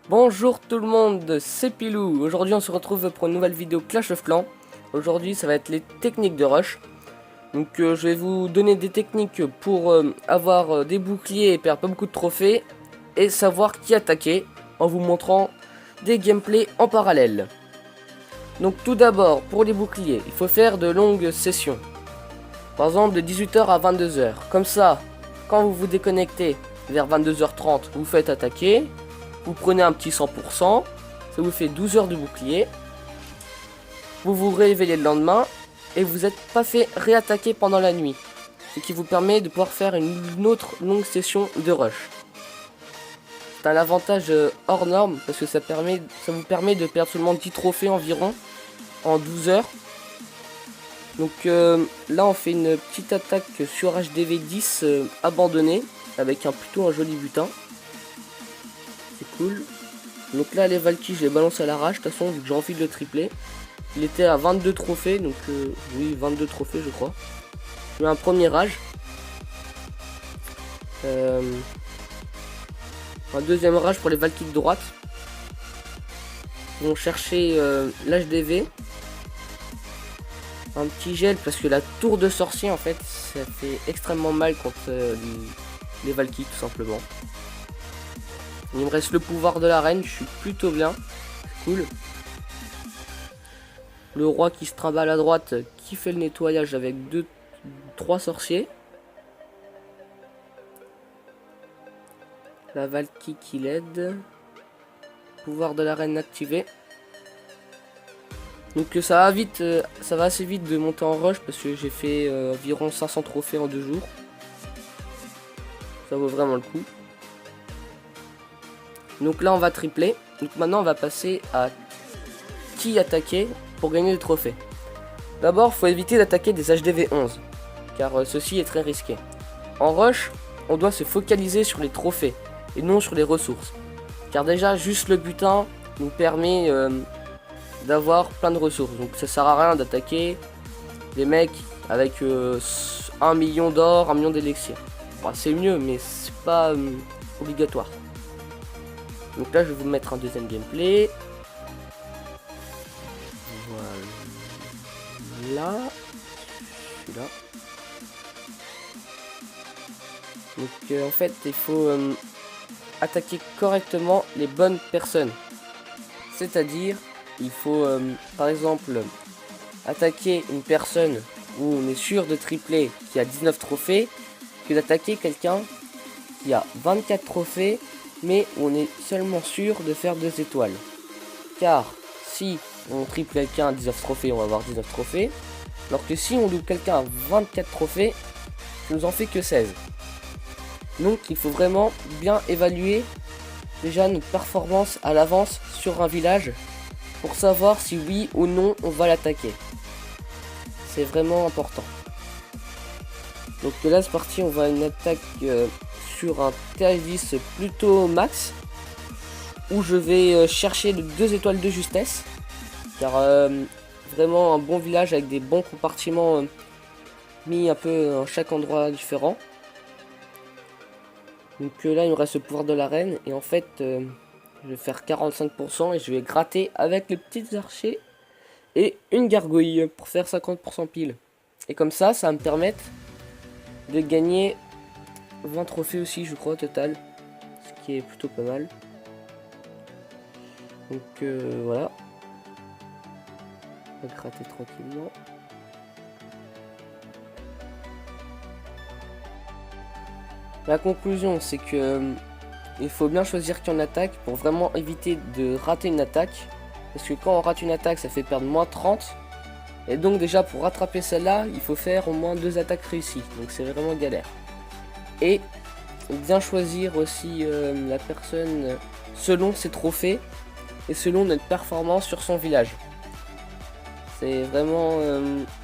Bonjour tout le monde, c'est Pilou. Aujourd'hui on se retrouve pour une nouvelle vidéo Clash of Clans. Aujourd'hui ça va être les techniques de rush. Donc je vais vous donner des techniques pour avoir des boucliers et perdre pas beaucoup de trophées. Et savoir qui attaquer en vous montrant des gameplays en parallèle. Donc tout d'abord pour les boucliers, il faut faire de longues sessions. Par exemple de 18 h à 22 h. Comme ça, quand vous vous déconnectez vers 22 h 30, vous faites attaquer. Vous prenez un petit 100%, ça vous fait 12 heures de bouclier. Vous vous réveillez le lendemain et vous n'êtes pas fait réattaquer pendant la nuit. Ce qui vous permet de pouvoir faire une autre longue session de rush. C'est un avantage hors norme parce que ça vous permet de perdre seulement 10 trophées environ en 12 heures. Donc là on fait une petite attaque sur HDV 10 abandonnée avec plutôt un joli butin. C'est cool. Donc là les Valky je les balance à l'arrache. De toute façon vu que j'ai envie de le tripler. Il était à 22 trophées. Donc oui 22 trophées je crois. Je mets un premier rage. Un deuxième rage pour les Valky de droite. Ils vont chercher l'HDV. Un petit gel parce que la tour de sorcier en fait ça fait extrêmement mal contre les Valky tout simplement. Il me reste le pouvoir de la reine, je suis plutôt bien, cool. Le roi qui se trimballe à droite, qui fait le nettoyage avec 3 sorciers. La Valky qui l'aide. Pouvoir de la reine activé. Donc ça va assez vite de monter en rush parce que j'ai fait environ 500 trophées en 2 jours. Ça vaut vraiment le coup. Donc là on va tripler. Donc maintenant on va passer à qui attaquer pour gagner des trophées. D'abord il faut éviter d'attaquer des HDV 11 car ceci est très risqué. En rush on doit se focaliser sur les trophées et non sur les ressources. Car déjà juste le butin nous permet d'avoir plein de ressources. Donc ça sert à rien d'attaquer les mecs avec 1 million d'or, 1 million d'élixir. Bon, c'est mieux mais c'est pas obligatoire. Donc là je vais vous mettre un deuxième gameplay. Voilà. Celui-là. Donc en fait il faut attaquer correctement les bonnes personnes. C'est-à-dire il faut par exemple attaquer une personne où on est sûr de tripler qui a 19 trophées que d'attaquer quelqu'un qui a 24 trophées mais on est seulement sûr de faire 2 étoiles. Car si on triple quelqu'un à 19 trophées, on va avoir 19 trophées. Alors que si on loupe quelqu'un à 24 trophées, ça nous en fait que 16. Donc il faut vraiment bien évaluer déjà notre performance à l'avance sur un village pour savoir si oui ou non on va l'attaquer. C'est vraiment important. Donc là c'est parti, on va une attaque sur un TH10 plutôt max où je vais chercher 2 étoiles de justesse car vraiment un bon village avec des bons compartiments mis un peu à chaque endroit différent. Donc là il me reste le pouvoir de la reine et en fait je vais faire 45% et je vais gratter avec les petits archers et une gargouille pour faire 50% pile. Et comme ça va me permettre de gagner 20 trophées aussi je crois au total, ce qui est plutôt pas mal. Donc voilà, on va gratter tranquillement. La conclusion c'est que il faut bien choisir qui on attaque pour vraiment éviter de rater une attaque. Parce que quand on rate une attaque ça fait perdre moins 30. Et donc déjà pour rattraper celle-là il faut faire au moins 2 attaques réussies. Donc c'est vraiment galère. Et bien choisir aussi la personne selon ses trophées et selon notre performance sur son village. C'est vraiment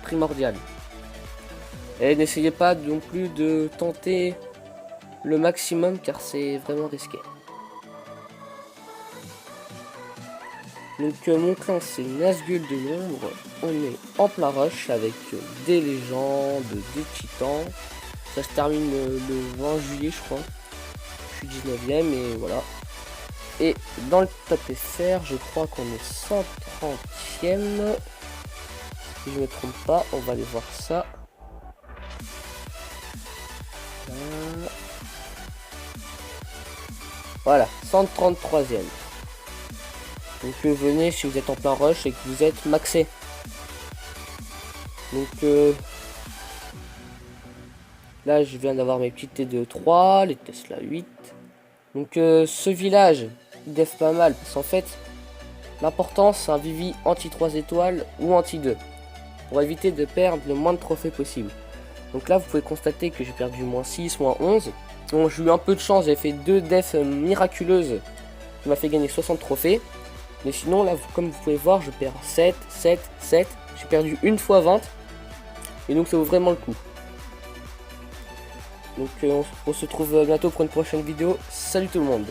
primordial. Et n'essayez pas non plus de tenter le maximum car c'est vraiment risqué. Donc mon clan c'est Nazgûl de l'ombre. On est en plein rush avec des légendes, des titans. Ça se termine le 20 juillet je crois. Je suis 19ème et voilà. Et dans le top FR je crois qu'on est 130ème. Si je ne me trompe pas, on va aller voir ça. Voilà, 133ème. Donc venez si vous êtes en plein rush et que vous êtes maxé. Donc là je viens d'avoir mes petites T2-3, les Tesla 8. Donc ce village il def pas mal parce qu'en fait l'important c'est un Vivi anti 3 étoiles ou anti 2 pour éviter de perdre le moins de trophées possible. Donc là vous pouvez constater que j'ai perdu moins 6, moins 11. Bon j'ai eu un peu de chance, j'ai fait 2 defs miraculeuses qui m'a fait gagner 60 trophées. Mais sinon là comme vous pouvez voir je perds 7, 7, 7. J'ai perdu une fois 20. Et donc ça vaut vraiment le coup. Donc on se retrouve bientôt pour une prochaine vidéo. Salut tout le monde.